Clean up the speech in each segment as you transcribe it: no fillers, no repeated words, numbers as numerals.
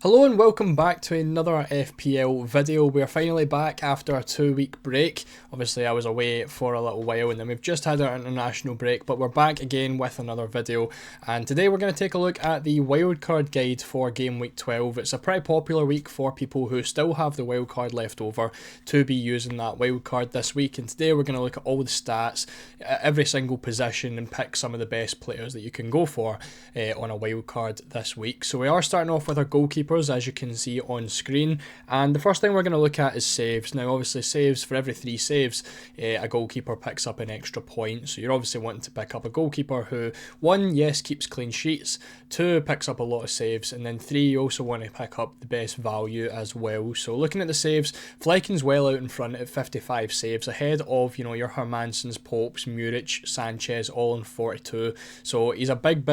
Hello and welcome back to another FPL video. We're finally back after a 2-week break. Obviously I was away for a little while and then we've just had our international break, but we're back again with another video. And today we're going to take a look at the wildcard guide for game week 12. It's a pretty popular week for people who still have the wildcard left over to be using that wildcard this week. And today we're going to look at all the stats, every single position, and pick some of the best players that you can go for on a wildcard this week. So we are starting off with our goalkeeper, as you can see on screen, and the first thing we're going to look at is saves. Now obviously saves, for every 3 saves a goalkeeper picks up an extra point, so you're obviously wanting to pick up a goalkeeper who, 1, yes, keeps clean sheets, 2, picks up a lot of saves, and then 3, you also want to pick up the best value as well. So looking at the saves, Flecken's well out in front at 55 saves, ahead of, you know, your Hermansons, Popes, Muric, Sanchez, all on 42. So he's a big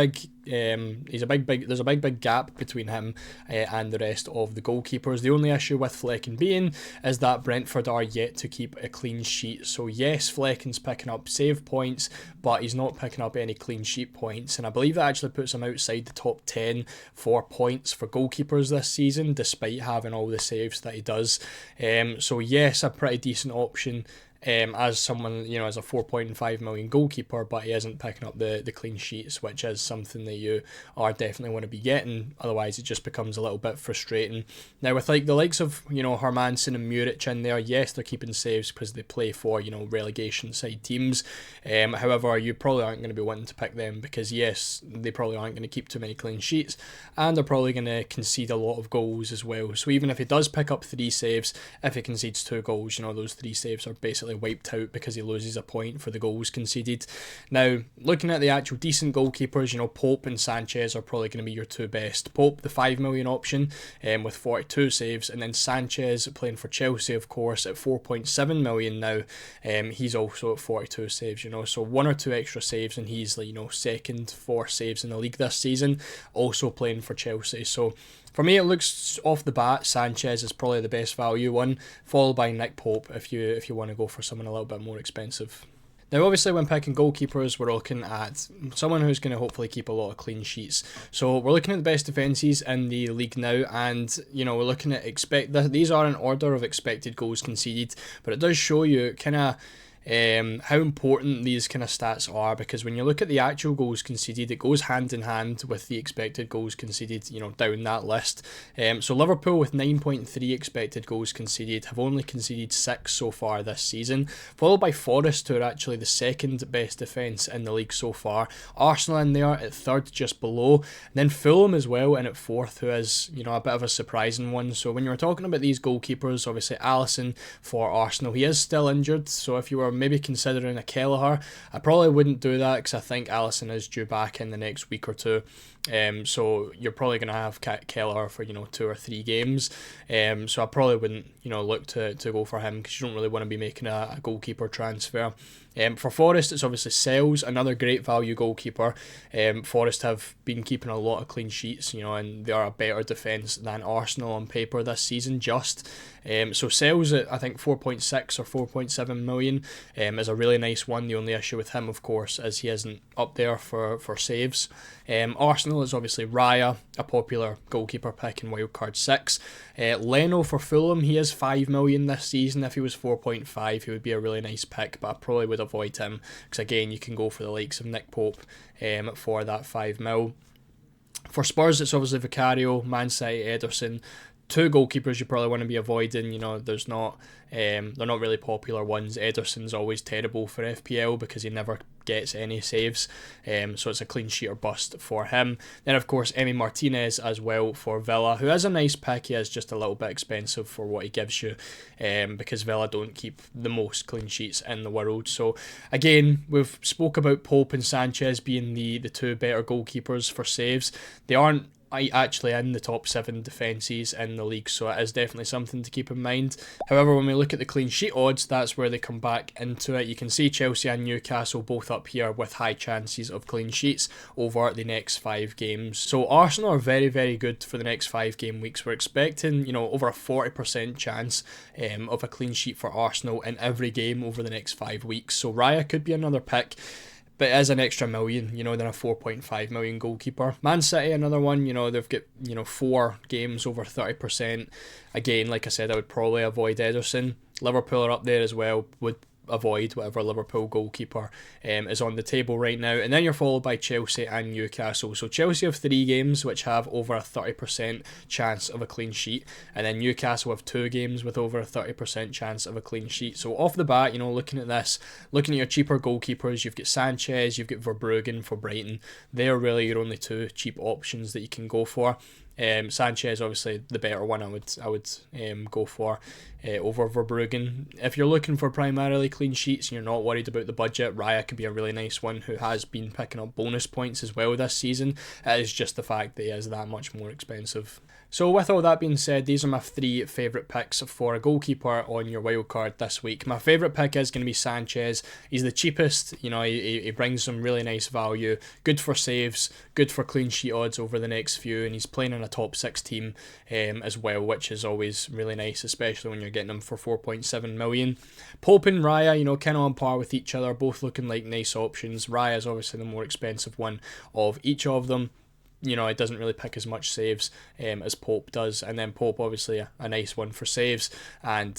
there's a big gap between him and the rest of the goalkeepers. The only issue with Flecken being is that Brentford are yet to keep a clean sheet. So yes, Flecken's picking up save points, but he's not picking up any clean sheet points, and I believe that actually puts him outside the top 10 for points for goalkeepers this season, despite having all the saves that he does. So yes, a pretty decent option as someone, you know, as a 4.5 million goalkeeper, but he isn't picking up the clean sheets, which is something that you are definitely want to be getting. Otherwise it just becomes a little bit frustrating. Now with like the likes of, you know, Hermansson and Muric in there, yes, they're keeping saves because they play for, you know, relegation side teams. However, you probably aren't going to be wanting to pick them because yes, they probably aren't going to keep too many clean sheets, and they're probably going to concede a lot of goals as well. So even if he does pick up 3 saves, if he concedes 2 goals, you know, those 3 saves are basically wiped out because he loses a point for the goals conceded. Now looking at the actual decent goalkeepers, you know, Pope and Sanchez are probably going to be your 2 best. Pope, the 5 million option with 42 saves, and then Sanchez playing for Chelsea, of course, at 4.7 million now. He's also at 42 saves, you know, so 1 or 2 extra saves and he's, like, you know, second for saves in the league this season, also playing for Chelsea. So for me, it looks off the bat, Sanchez is probably the best value one, followed by Nick Pope if you want to go for someone a little bit more expensive. Now obviously when picking goalkeepers, we're looking at someone who's going to hopefully keep a lot of clean sheets. So we're looking at the best defences in the league now, and you know, we're looking at these are in order of expected goals conceded, but it does show you kind of how important these kind of stats are, because when you look at the actual goals conceded, it goes hand in hand with the expected goals conceded, you know, down that list. So Liverpool with 9.3 expected goals conceded have only conceded 6 so far this season, followed by Forest, who are actually the second best defence in the league so far. Arsenal in there at 3rd, just below, and then Fulham as well in at 4th, who is, you know, a bit of a surprising one. So when you're talking about these goalkeepers, obviously Alisson for Arsenal, he is still injured, so if you were maybe considering a Kelleher, I probably wouldn't do that because I think Alisson is due back in the next week or 2. So you're probably going to have Kelleher for, you know, 2 or 3 games. So I probably wouldn't, you know, look to go for him because you don't really want to be making a goalkeeper transfer. For Forest, it's obviously Sells, another great value goalkeeper. Forest have been keeping a lot of clean sheets, you know, and they are a better defence than Arsenal on paper this season, just. So Sells at, I think, 4.6 or 4.7 million is a really nice one. The only issue with him, of course, is he isn't up there for saves. Arsenal is obviously Raya, a popular goalkeeper pick in Wildcard 6. Leno for Fulham, he is 5 million this season. If he was 4.5, he would be a really nice pick, but I probably would avoid him because, again, you can go for the likes of Nick Pope for that 5 mil. For Spurs, it's obviously Vicario, Man City, Ederson. 2 goalkeepers you probably want to be avoiding. You know, they're not really popular ones. Ederson's always terrible for FPL because he never gets any saves, so it's a clean sheet or bust for him. Then of course Emi Martinez as well for Villa, who is a nice pick. He is just a little bit expensive for what he gives you, because Villa don't keep the most clean sheets in the world. So again, we've spoke about Pope and Sanchez being the 2 better goalkeepers for saves. They aren't actually in the top 7 defences in the league, so it is definitely something to keep in mind. However, when we look at the clean sheet odds, that's where they come back into it. You can see Chelsea and Newcastle both up here with high chances of clean sheets over the next 5 games. So Arsenal are very, very good for the next 5 game weeks. We're expecting, you know, over a 40% chance of a clean sheet for Arsenal in every game over the next 5 weeks. So Raya could be another pick. but it is an extra million, you know, than a 4.5 million goalkeeper. Man City, another one, you know, they've got, you know, 4 games over 30%. Again, like I said, I would probably avoid Ederson. Liverpool are up there as well, would avoid whatever Liverpool goalkeeper is on the table right now. And then you're followed by Chelsea and Newcastle. So Chelsea have 3 games which have over a 30% chance of a clean sheet, and then Newcastle have 2 games with over a 30% chance of a clean sheet. So off the bat, you know, looking at this, looking at your cheaper goalkeepers, you've got Sanchez, you've got Verbruggen for Brighton. They're really your only 2 cheap options that you can go for. Sanchez, obviously the better one. I would go for over Verbruggen. If you're looking for primarily clean sheets and you're not worried about the budget, Raya could be a really nice one, who has been picking up bonus points as well this season. It is just the fact that he is that much more expensive. So with all that being said, these are my 3 favourite picks for a goalkeeper on your wildcard this week. My favourite pick is going to be Sanchez. He's the cheapest, you know, he brings some really nice value, good for saves, good for clean sheet odds over the next few, and he's playing in a top 6 team as well, which is always really nice, especially when you're getting him for 4.7 million. Pope and Raya, you know, kind of on par with each other, both looking like nice options. Raya is obviously the more expensive one of each of them. You know, it doesn't really pick as much saves as Pope does, and then Pope obviously a nice one for saves and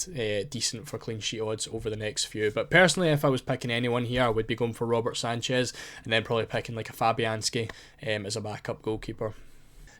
decent for clean sheet odds over the next few. But personally, if I was picking anyone here, I would be going for Robert Sanchez, and then probably picking like a Fabianski as a backup goalkeeper.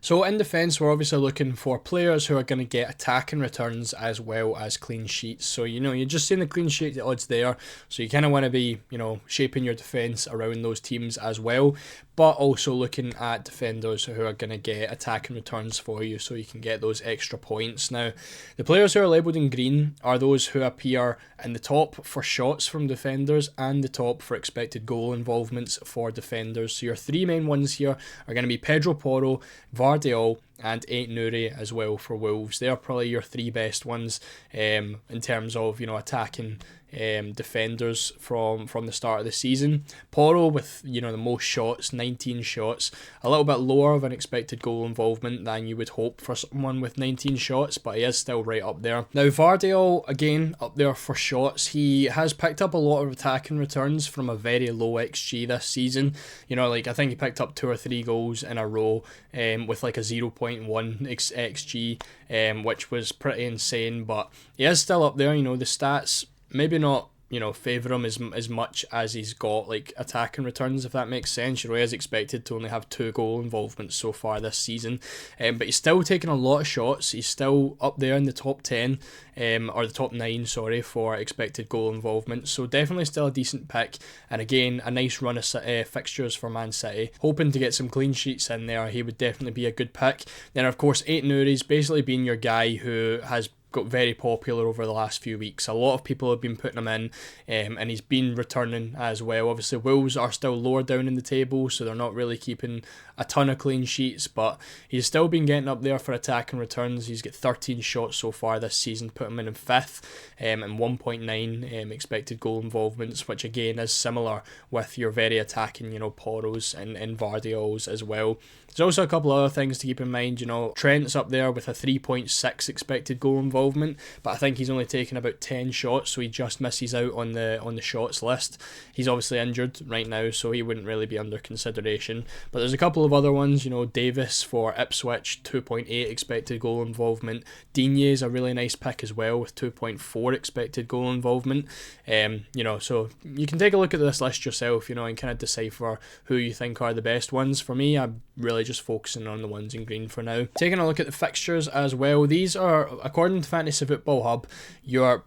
So in defence, we're obviously looking for players who are going to get attacking returns as well as clean sheets. So, you know, you're just seeing the clean sheet odds there. So you kind of want to be, you know, shaping your defence around those teams as well. But also looking at defenders who are going to get attacking returns for you so you can get those extra points. Now, the players who are labelled in green are those who appear in the top for shots from defenders and the top for expected goal involvements for defenders. So your 3 main ones here are going to be Pedro Porro, Vardiol, and Ait-Nouri as well for Wolves. They're probably your 3 best ones in terms of, you know, attacking defenders from the start of the season. Porro with, you know, the most shots, 19 shots, a little bit lower of an expected goal involvement than you would hope for someone with 19 shots, but he is still right up there. Now Vardiol, again, up there for shots. He has picked up a lot of attacking returns from a very low XG this season. You know, like I think he picked up 2 or 3 goals in a row with like a 0.1 XG, which was pretty insane, but he is still up there. You know, the stats maybe not, you know, favour him as much as he's got like attacking returns, if that makes sense. You know, he is expected to only have 2 goal involvements so far this season, but he's still taking a lot of shots. He's still up there in the top 10 or the top 9, sorry, for expected goal involvement. So definitely still a decent pick, and again a nice run of fixtures for Man City. Hoping to get some clean sheets in there, he would definitely be a good pick. Then of course Ait-Nouri's basically been your guy who has got very popular over the last few weeks. A lot of people have been putting him in, and he's been returning as well. Obviously Wolves are still lower down in the table, so they're not really keeping a ton of clean sheets, but he's still been getting up there for attacking returns. He's got 13 shots so far this season, put him in 5th, and 1.9 expected goal involvements, which again is similar with your very attacking, you know, Porros and Vardiols as well. There's also a couple other things to keep in mind. You know, Trent's up there with a 3.6 expected goal involvement, but I think he's only taken about 10 shots, so he just misses out on the shots list. He's obviously injured right now, so he wouldn't really be under consideration. But there's a couple of other ones. You know, Davis for Ipswich, 2.8 expected goal involvement. Digne is a really nice pick as well with 2.4 expected goal involvement. You know, so you can take a look at this list yourself, you know, and kind of decipher who you think are the best ones. For me, I'm really just focusing on the ones in green for now. Taking a look at the fixtures as well, these are, according to Fantasy Football Hub, your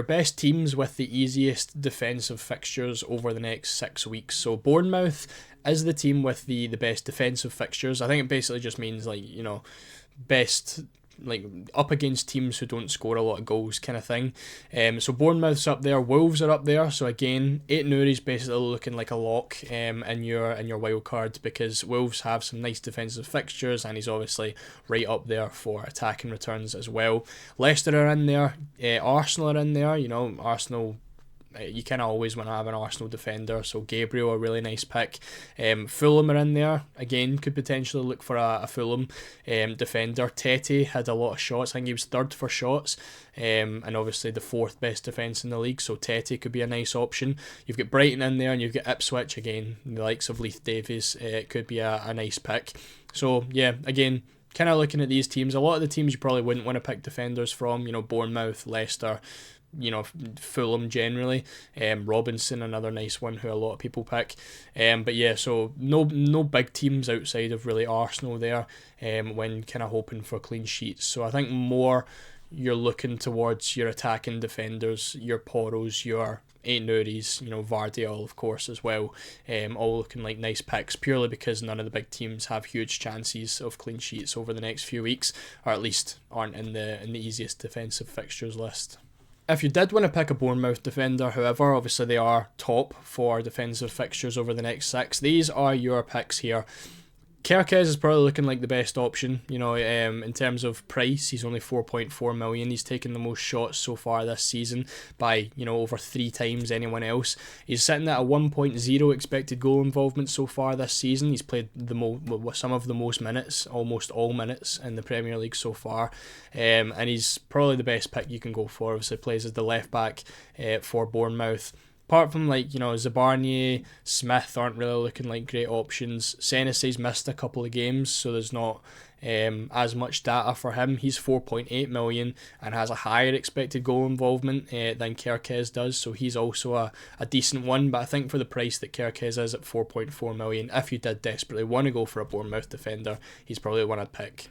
best teams with the easiest defensive fixtures over the next 6 weeks. So Bournemouth is the team with the best defensive fixtures. I think it basically just means, like, you know, best, like, up against teams who don't score a lot of goals kind of thing. So Bournemouth's up there, Wolves are up there. So again, Ait-Nouri's basically looking like a lock in your wild card, because Wolves have some nice defensive fixtures, and he's obviously right up there for attacking returns as well. Leicester are in there, Arsenal are in there. You know, Arsenal you kind of always want to have an Arsenal defender. So Gabriel, a really nice pick. Fulham are in there again, could potentially look for a Fulham defender. Tete had a lot of shots. I think he was third for shots, and obviously the fourth best defence in the league. So Tete could be a nice option. You've got Brighton in there, and you've got Ipswich again. The likes of Leith Davies, it could be a nice pick. So yeah, again, kind of looking at these teams, a lot of the teams you probably wouldn't want to pick defenders from, Bournemouth, Leicester, Fulham generally. Robinson, another nice one who a lot of people pick. But yeah, so no big teams outside of really Arsenal there when kind of hoping for clean sheets. So I think more you're looking towards your attacking defenders, your Poros, your Aït-Nouri's, Vardiol of course as well, all looking like nice picks purely because none of the big teams have huge chances of clean sheets over the next few weeks, or at least aren't in the easiest defensive fixtures list. If you did want to pick a Bournemouth defender, however, obviously they are top for defensive fixtures over the next 6. These are your picks here. Kerkez is probably looking like the best option, in terms of price. He's only 4.4 million. He's taken the most shots so far this season by, over 3 times anyone else. He's sitting at a 1.0 expected goal involvement so far this season. He's played some of the most minutes, almost all minutes in the Premier League so far. And he's probably the best pick you can go for. Obviously plays as the left back for Bournemouth. Apart from Zabarnyi, Smith aren't really looking like great options. Senesey's missed a couple of games, so there's not as much data for him. He's 4.8 million and has a higher expected goal involvement than Kerkez does, so he's also a decent one. But I think for the price that Kerkez is at 4.4 million, if you did desperately want to go for a Bournemouth defender, he's probably the one I'd pick.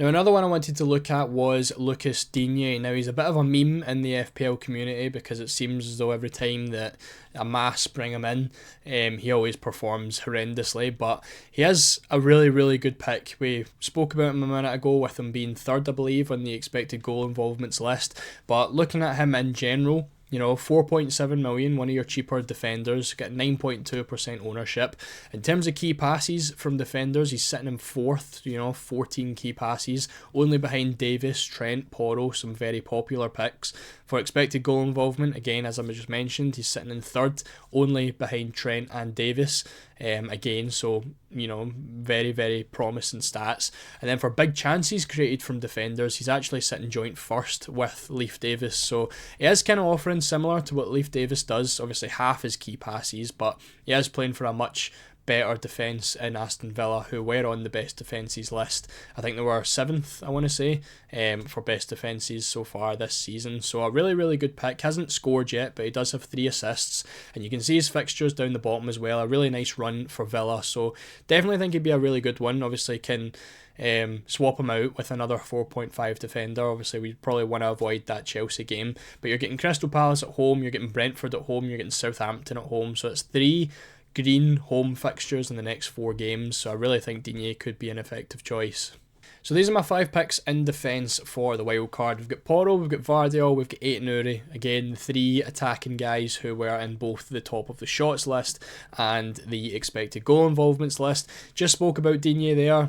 Now, another one I wanted to look at was Lucas Digne. Now, he's a bit of a meme in the FPL community because it seems as though every time that a mass bring him in, he always performs horrendously, but he is a really, really good pick. We spoke about him a minute ago with him being third, I believe, on the expected goal involvements list, but looking at him in general, 4.7 million, one of your cheaper defenders, get 9.2% ownership. In terms of key passes from defenders, he's sitting in 4th, 14 key passes, only behind Davis, Trent, Porro, some very popular picks. For expected goal involvement, again, as I just mentioned, he's sitting in 3rd, only behind Trent and Davis. Again, so, very, very promising stats. And then for big chances created from defenders, he's actually sitting joint 1st with Leif Davis. So he is kind of offering similar to what Leif Davis does, obviously half his key passes, but he is playing for a much better defence in Aston Villa, who were on the best defences list. I think they were 7th, I want to say, for best defences so far this season. So a really, really good pick. Hasn't scored yet, but he does have 3 assists. And you can see his fixtures down the bottom as well. A really nice run for Villa. So definitely think he'd be a really good one. Obviously can swap him out with another 4.5 defender. Obviously we probably want to avoid that Chelsea game. But you're getting Crystal Palace at home, you're getting Brentford at home, you're getting Southampton at home. So it's 3 green home fixtures in the next 4 games, so I really think Digne could be an effective choice. So these are my 5 picks in defence for the Wildcard. We've got Porro, we've got Vardiol, we've got Aït-Nouri. Again, 3 attacking guys who were in both the top of the shots list and the expected goal involvements list. Just spoke about Digne there,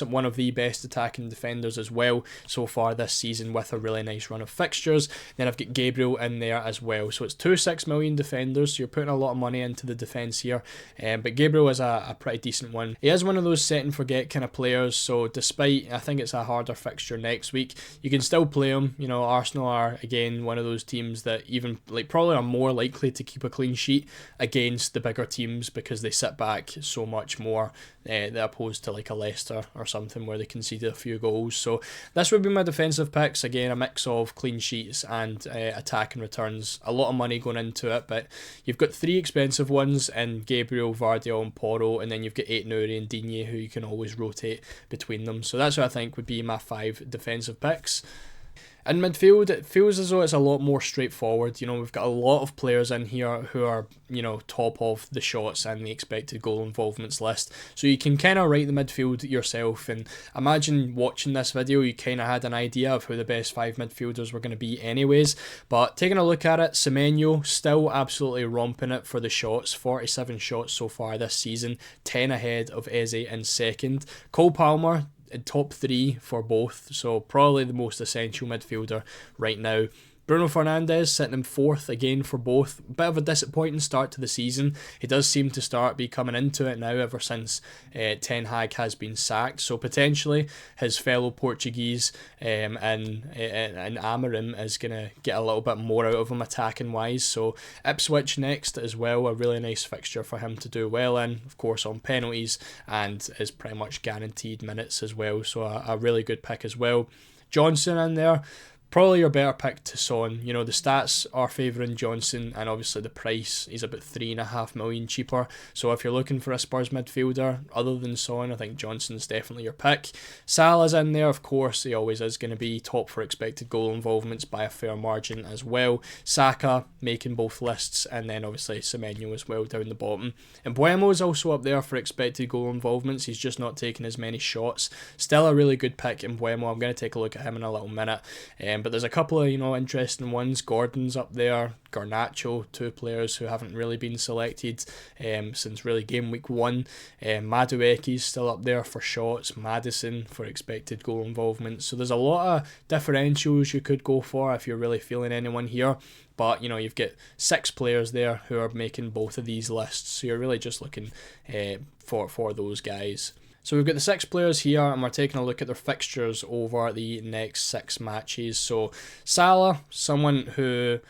one of the best attacking defenders as well so far this season with a really nice run of fixtures. Then I've got Gabriel in there as well. So it's 2 6 million defenders, so you're putting a lot of money into the defence here. But Gabriel is a pretty decent one. He is one of those set and forget kind of players, so despite I think it's a harder fixture next week, you can still play him. Arsenal are again one of those teams that even probably are more likely to keep a clean sheet against the bigger teams because they sit back so much more opposed to a Leicester or something where they conceded a few goals. So this would be my defensive picks. Again, a mix of clean sheets and attack and returns. A lot of money going into it, but you've got 3 expensive ones in Gabriel, Vardiol and Porro, and then you've got Aït-Nouri and Digne who you can always rotate between them. So that's what I think would be my 5 defensive picks. In midfield, it feels as though it's a lot more straightforward. We've got a lot of players in here who are, top of the shots and the expected goal involvements list. So you can kind of write the midfield yourself. And imagine watching this video, you kind of had an idea of who the best 5 midfielders were going to be anyways. But taking a look at it, Semenyo still absolutely romping it for the shots. 47 shots so far this season, 10 ahead of Eze in second. Cole Palmer, top 3 for both, so probably the most essential midfielder right now. Bruno Fernandes sitting in 4th again for both. Bit of a disappointing start to the season. He does seem to be coming into it now ever since Ten Hag has been sacked. So potentially his fellow Portuguese and Amorim is going to get a little bit more out of him attacking wise. So Ipswich next as well, a really nice fixture for him to do well in, of course on penalties, and is pretty much guaranteed minutes as well. So a really good pick as well. Johnson in there. Probably your better pick to Son. You know, the stats are favouring Johnson, and obviously the price is about 3.5 million cheaper. So if you're looking for a Spurs midfielder other than Son, I think Johnson's definitely your pick. Salah's in there, of course. He always is going to be top for expected goal involvements by a fair margin as well. Saka making both lists, and then obviously Semenyo as well down the bottom. And Mbeumo is also up there for expected goal involvements. He's just not taking as many shots. Still a really good pick in Mbeumo. I'm going to take a look at him in a little minute. But there's a couple of, interesting ones. Gordon's up there, Garnacho, 2 players who haven't really been selected since really game week 1. Madueke's still up there for shots, Maddison for expected goal involvement. So there's a lot of differentials you could go for if you're really feeling anyone here. But, you've got 6 players there who are making both of these lists. So you're really just looking for those guys. So we've got the 6 players here, and we're taking a look at their fixtures over the next 6 matches. So Salah, someone who,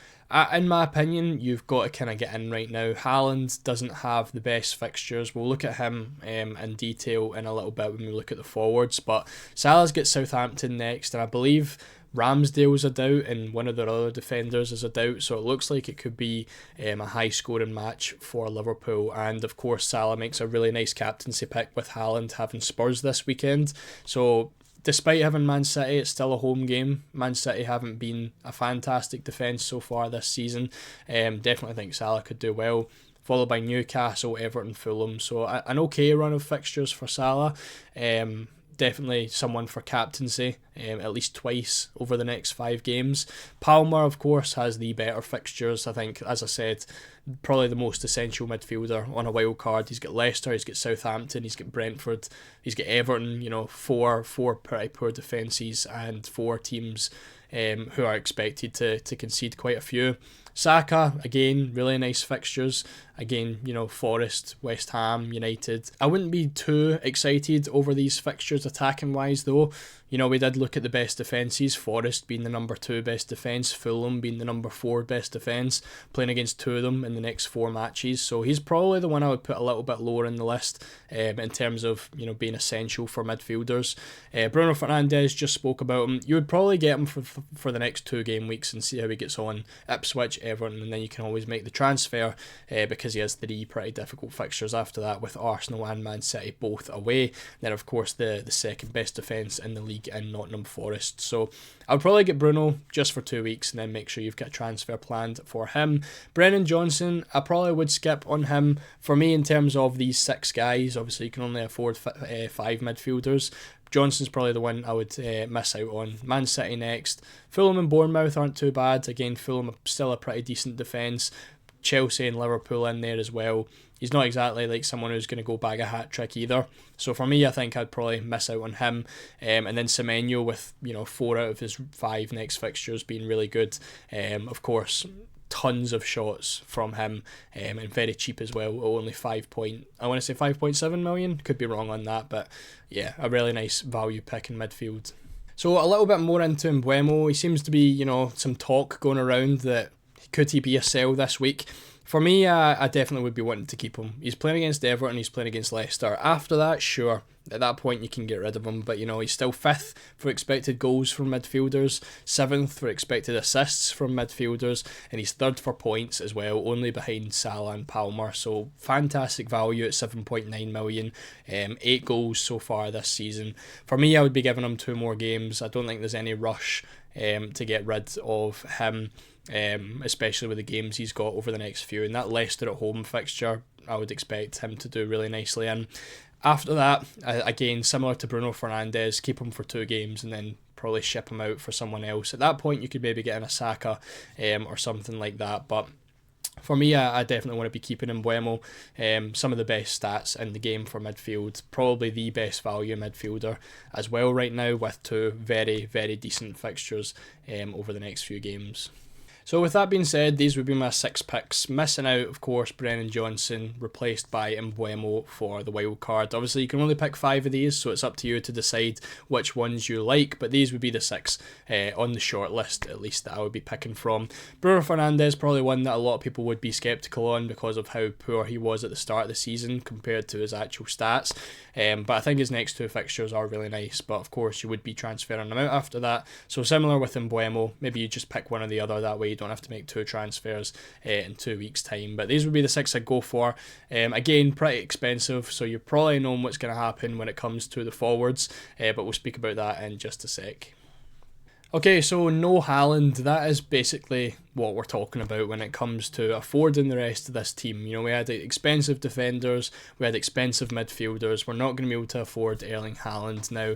in my opinion, you've got to kind of get in right now. Haaland doesn't have the best fixtures. We'll look at him in detail in a little bit when we look at the forwards. But Salah's got Southampton next, and I believe Ramsdale's a doubt and one of their other defenders is a doubt, so it looks like it could be a high scoring match for Liverpool. And of course Salah makes a really nice captaincy pick with Haaland having Spurs this weekend. So despite having Man City, it's still a home game. Man City haven't been a fantastic defence so far this season. Definitely think Salah could do well, followed by Newcastle, Everton, Fulham. So an okay run of fixtures for Salah. Definitely someone for captaincy, at least twice over the next 5 games. Palmer, of course, has the better fixtures. I think, as I said, probably the most essential midfielder on a wild card. He's got Leicester, he's got Southampton, he's got Brentford, he's got Everton. Four pretty poor defences and 4 teams who are expected to concede quite a few. Saka, again, really nice fixtures. Again, Forest, West Ham, United. I wouldn't be too excited over these fixtures attacking wise though. We did look at the best defences, Forest being the number 2 best defence, Fulham being the number 4 best defence, playing against 2 of them in the next 4 matches. So he's probably the one I would put a little bit lower in the list in terms of being essential for midfielders. Bruno Fernandes, just spoke about him. You would probably get him for the next 2 game weeks and see how he gets on. Ipswich, Everton, and then you can always make the transfer because he has 3 pretty difficult fixtures after that with Arsenal and Man City both away. Then of course the second best defence in the league in Nottingham Forest. So I would probably get Bruno just for 2 weeks and then make sure you've got a transfer planned for him. Brennan Johnson, I probably would skip on him. For me, in terms of these 6 guys, obviously you can only afford 5 midfielders. Johnson's probably the one I would miss out on. Man City next. Fulham and Bournemouth aren't too bad. Again, Fulham are still a pretty decent defence. Chelsea and Liverpool in there as well. He's not exactly like someone who's going to go bag a hat trick either. So for me, I think I'd probably miss out on him. And then Semenyo with 4 out of his 5 next fixtures being really good. Of course, tons of shots from him and very cheap as well. Only 5.7 million. Could be wrong on that, but yeah, a really nice value pick in midfield. So a little bit more into Mbeumo. He seems to be, some talk going around that could he be a sell this week? For me, I definitely would be wanting to keep him. He's playing against Everton, he's playing against Leicester. After that, sure, at that point you can get rid of him. But, he's still 5th for expected goals from midfielders, 7th for expected assists from midfielders, and he's 3rd for points as well, only behind Salah and Palmer. So fantastic value at 7.9 million, 8 goals so far this season. For me, I would be giving him 2 more games. I don't think there's any rush to get rid of him. Especially with the games he's got over the next few, and that Leicester at home fixture I would expect him to do really nicely in. After that, again, similar to Bruno Fernandes, keep him for 2 games and then probably ship him out for someone else. At that point you could maybe get in a Saka or something like that, but for me, I definitely want to be keeping Mbeumo. Some of the best stats in the game for midfield. Probably the best value midfielder as well right now, with 2 very, very decent fixtures over the next few games. So with that being said, these would be my 6 picks. Missing out, of course, Brennan Johnson, replaced by Mbeumo for the wild card. Obviously, you can only pick 5 of these, so it's up to you to decide which ones you like, but these would be the 6 on the short list, at least, that I would be picking from. Bruno Fernandes, probably one that a lot of people would be sceptical on because of how poor he was at the start of the season compared to his actual stats. But I think his next 2 fixtures are really nice, but of course you would be transferring them out after that. So similar with Mbeumo, maybe you just pick one or the other, that way you don't have to make 2 transfers in 2 weeks time. But these would be the 6 I'd go for. Again, pretty expensive, so you're probably knowing what's going to happen when it comes to the forwards, but we'll speak about that in just a sec. Okay, so no Haaland, that is basically what we're talking about when it comes to affording the rest of this team. You know, we had expensive defenders, we had expensive midfielders, we're not going to be able to afford Erling Haaland. Now,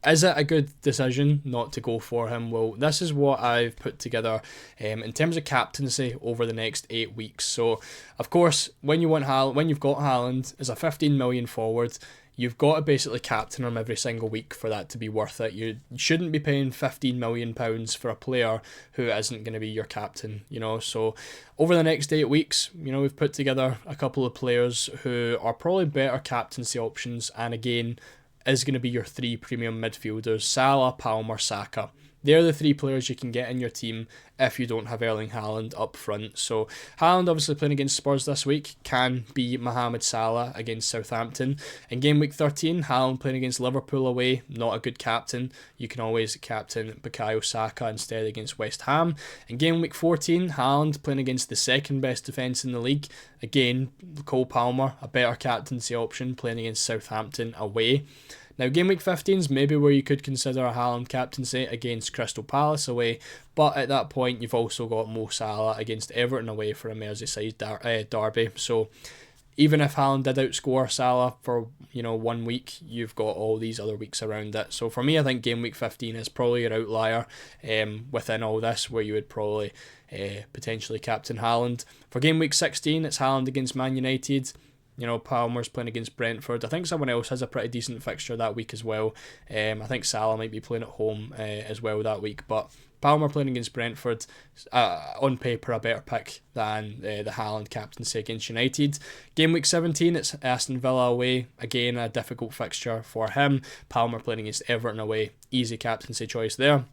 is it a good decision not to go for him? Well, this is what I've put together in terms of captaincy over the next 8 weeks. So, of course, when you've got Haaland as a 15 million forward, you've got to basically captain him every single week for that to be worth it. You shouldn't be paying £15 million for a player who isn't going to be your captain, you know. So over the next 8 weeks, you know, we've put together a couple of players who are probably better captaincy options, and again, is going to be your 3 premium midfielders: Salah, Palmer, Saka. They're the 3 players you can get in your team if you don't have Erling Haaland up front. So Haaland obviously playing against Spurs this week can be Mohamed Salah against Southampton. In game week 13, Haaland playing against Liverpool away, not a good captain. You can always captain Bukayo Saka instead against West Ham. In game week 14, Haaland playing against the second best defence in the league. Again, Cole Palmer, a better captaincy option, playing against Southampton away. Now, game week 15 is maybe where you could consider a Haaland captaincy against Crystal Palace away, but at that point, you've also got Mo Salah against Everton away for a Merseyside derby. So, even if Haaland did outscore Salah for 1 week, you've got all these other weeks around it. So for me, I think game week 15 is probably your outlier within all this, where you would probably potentially captain Haaland. For game week 16, it's Haaland against Man United. You know, Palmer's playing against Brentford. I think someone else has a pretty decent fixture that week as well. I think Salah might be playing at home as well that week. But Palmer playing against Brentford, on paper, a better pick than the Haaland captaincy against United. Game week 17, it's Aston Villa away. Again, a difficult fixture for him. Palmer playing against Everton away. Easy captaincy choice there.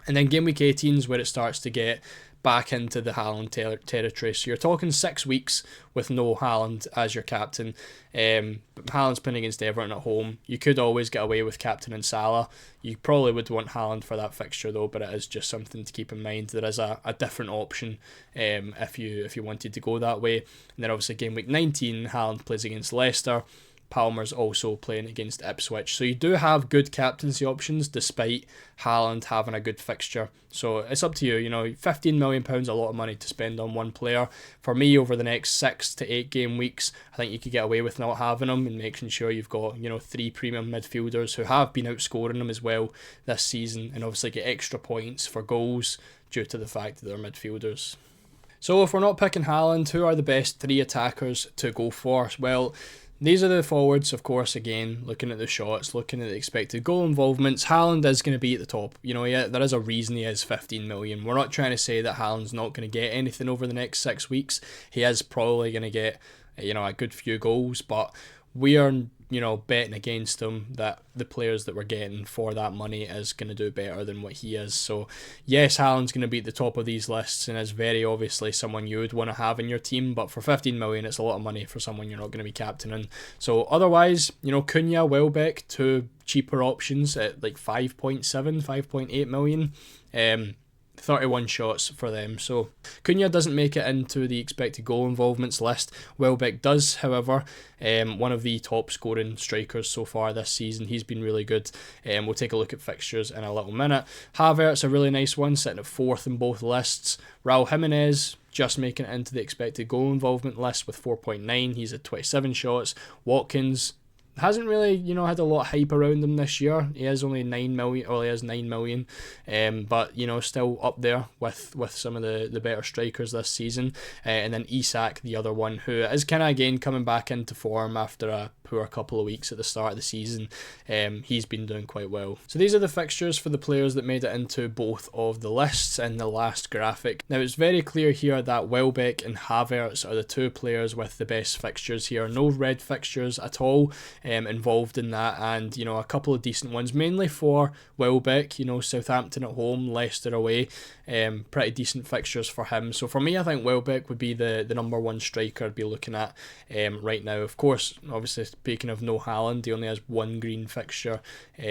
And then game week 18 is where it starts to get back into the Haaland territory. So you're talking 6 weeks with no Haaland as your captain. Haaland's playing against Everton at home. You could always get away with captain and Salah. You probably would want Haaland for that fixture though, but it is just something to keep in mind. There is a different option if you wanted to go that way. And then obviously game week 19, Haaland plays against Leicester. Palmer's also playing against Ipswich. So you do have good captaincy options despite Haaland having a good fixture. So it's up to you. You know, £15 million is a lot of money to spend on one player. For me, over the next 6 to 8 game weeks, I think you could get away with not having them and making sure you've got, 3 premium midfielders who have been outscoring them as well this season, and obviously get extra points for goals due to the fact that they're midfielders. So if we're not picking Haaland, who are the best 3 attackers to go for? Well, these are the forwards, of course. Again, looking at the shots, looking at the expected goal involvements, Haaland is going to be at the top. Yeah, there is a reason he is 15 million. We're not trying to say that Haaland's not going to get anything over the next 6 weeks. He is probably going to get, a good few goals, but we are, betting against him that the players that we're getting for that money is going to do better than what he is. So, yes, Haaland's going to be at the top of these lists and is very obviously someone you would want to have in your team, but for 15 million, it's a lot of money for someone you're not going to be captaining. So, otherwise, Cunha, Welbeck, 2 cheaper options at like 5.7, 5.8 million. 31 shots for them. So Cunha doesn't make it into the expected goal involvements list. Welbeck does, however. One of the top scoring strikers so far this season. He's been really good. We'll take a look at fixtures in a little minute. Havertz, a really nice one, sitting at 4th in both lists. Raul Jimenez just making it into the expected goal involvement list with 4.9. He's at 27 shots. Watkins, hasn't really, had a lot of hype around him this year. He is only 9 million, well, he is 9 million, but, still up there with some of the better strikers this season. And then Isak, the other one, who is kind of, again, coming back into form after a poor couple of weeks at the start of the season. He's been doing quite well. So these are the fixtures for the players that made it into both of the lists in the last graphic. Now, it's very clear here that Welbeck and Havertz are the two players with the best fixtures here. No red fixtures at all involved in that, and a couple of decent ones, mainly for Welbeck. Southampton at home, Leicester away, pretty decent fixtures for him. So for me, I think Welbeck would be the number one striker I'd be looking at right now. Of course, obviously, speaking of no Haaland, he only has one green fixture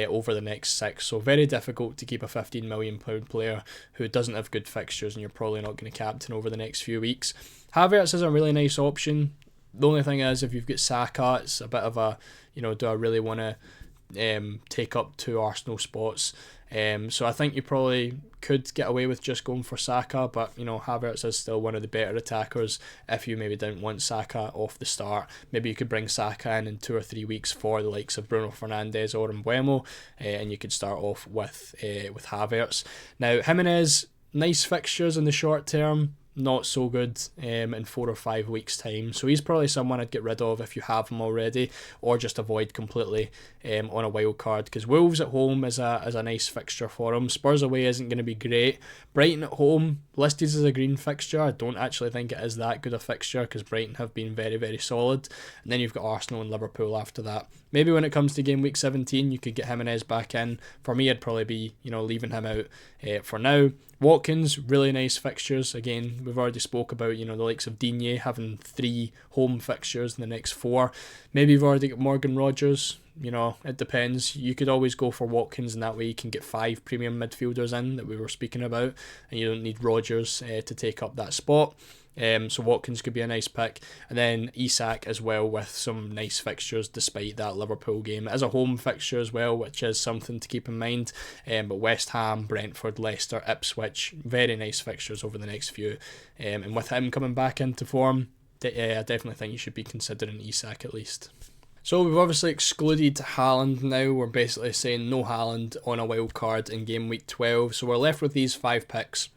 over the next 6, so very difficult to keep a £15 million player who doesn't have good fixtures, and you're probably not going to captain over the next few weeks. Havertz is a really nice option. The only thing is, if you've got Saka, it's a bit of a, do I really want to take up 2 Arsenal spots? So I think you probably could get away with just going for Saka, but Havertz is still one of the better attackers. If you maybe didn't want Saka off the start, maybe you could bring Saka in 2 or 3 weeks for the likes of Bruno Fernandes or Mbeumo, and you could start off with Havertz. Now, Jimenez, nice fixtures in the short term, not so good in 4 or 5 weeks time, so he's probably someone I'd get rid of if you have him already, or just avoid completely on a wild card, because Wolves at home is a nice fixture for him. Spurs away isn't going to be great. Brighton at home listed as a green fixture. I don't actually think it is that good a fixture, because Brighton have been very, very solid, and then you've got Arsenal and Liverpool after that. Maybe when it comes to game week 17, you could get Jimenez back in. For me, I'd probably be leaving him out for now. Watkins, really nice fixtures. Again, we've already spoke about the likes of Digne having 3 home fixtures in the next 4. Maybe you've already got Morgan Rogers. It depends. You could always go for Watkins, and that way you can get 5 premium midfielders in that we were speaking about, and you don't need Rogers to take up that spot. So Watkins could be a nice pick, and then Isak as well, with some nice fixtures despite that Liverpool game. As a home fixture as well, which is something to keep in mind. But West Ham, Brentford, Leicester, Ipswich, very nice fixtures over the next few. And with him coming back into form, I definitely think you should be considering Isak at least. So we've obviously excluded Haaland now. We're basically saying no Haaland on a wild card in game week 12. So we're left with these 5 picks: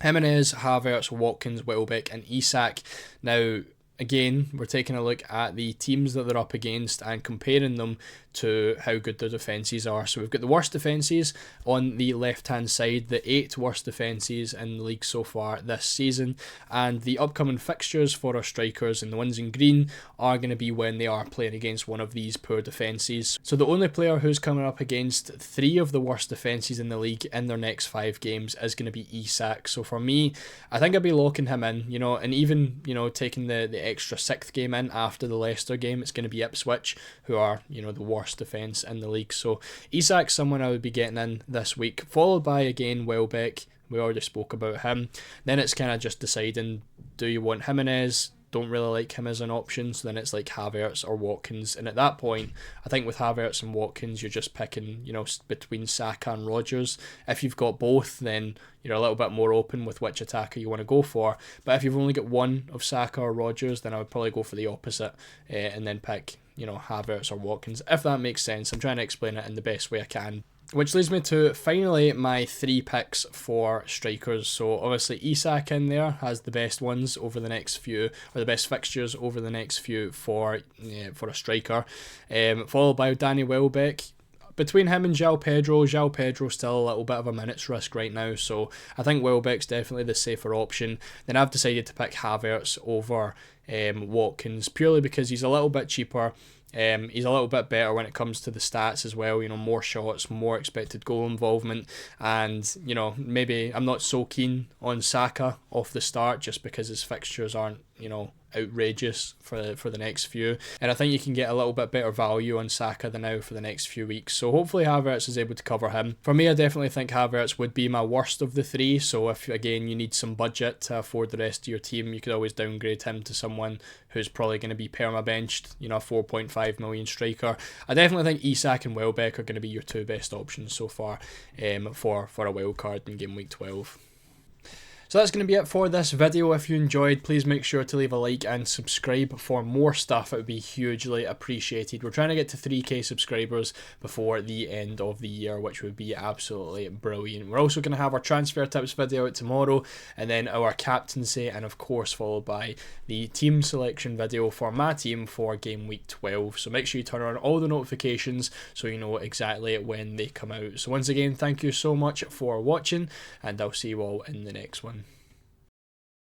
Jimenez, Havertz, Watkins, Welbeck and Isak. Now, again, we're taking a look at the teams that they're up against and comparing them to how good their defences are. So we've got the worst defences on the left-hand side, the 8 worst defences in the league so far this season, and the upcoming fixtures for our strikers, and the ones in green are going to be when they are playing against one of these poor defences. So the only player who's coming up against 3 of the worst defences in the league in their next 5 games is going to be Isak. So for me, I think I'd be locking him in, and even, taking the extra 6th game in after the Leicester game, it's going to be Ipswich, who are, the worst defence in the league. So Isak's someone I would be getting in this week, followed by, again, Welbeck. We already spoke about him. Then it's kind of just deciding, do you want Jimenez? Don't really like him as an option, so then it's like Havertz or Watkins. And at that point, I think with Havertz and Watkins, you're just picking, between Saka and Rogers. If you've got both, then you're a little bit more open with which attacker you want to go for. But if you've only got one of Saka or Rogers, then I would probably go for the opposite and then pick, Havertz or Watkins, if that makes sense. I'm trying to explain it in the best way I can. Which leads me to finally my 3 picks for strikers. So obviously Isak in there has the best ones over the next few, or the best fixtures over the next few for a striker. Followed by Danny Welbeck. Between him and João Pedro's still a little bit of a minutes risk right now, so I think Welbeck's definitely the safer option. Then I've decided to pick Havertz over Watkins, purely because he's a little bit cheaper. He's a little bit better when it comes to the stats as well, more shots, more expected goal involvement, and maybe I'm not so keen on Saka off the start just because his fixtures aren't outrageous for the next few, and I think you can get a little bit better value on Saka than now for the next few weeks, so hopefully Havertz is able to cover him. For me, I definitely think Havertz would be my worst of the 3, so if again you need some budget to afford the rest of your team, you could always downgrade him to someone who's probably going to be perma-benched, a 4.5 million striker. I definitely think Isak and Welbeck are going to be your 2 best options so far for a wild card in game week 12. So that's going to be it for this video. If you enjoyed, please make sure to leave a like and subscribe for more stuff. It would be hugely appreciated. We're trying to get to 3k subscribers before the end of the year, which would be absolutely brilliant. We're also going to have our transfer tips video out tomorrow, and then our captaincy, and of course followed by the team selection video for my team for game week 12. So make sure you turn on all the notifications so you know exactly when they come out. So once again, thank you so much for watching, and I'll see you all in the next one.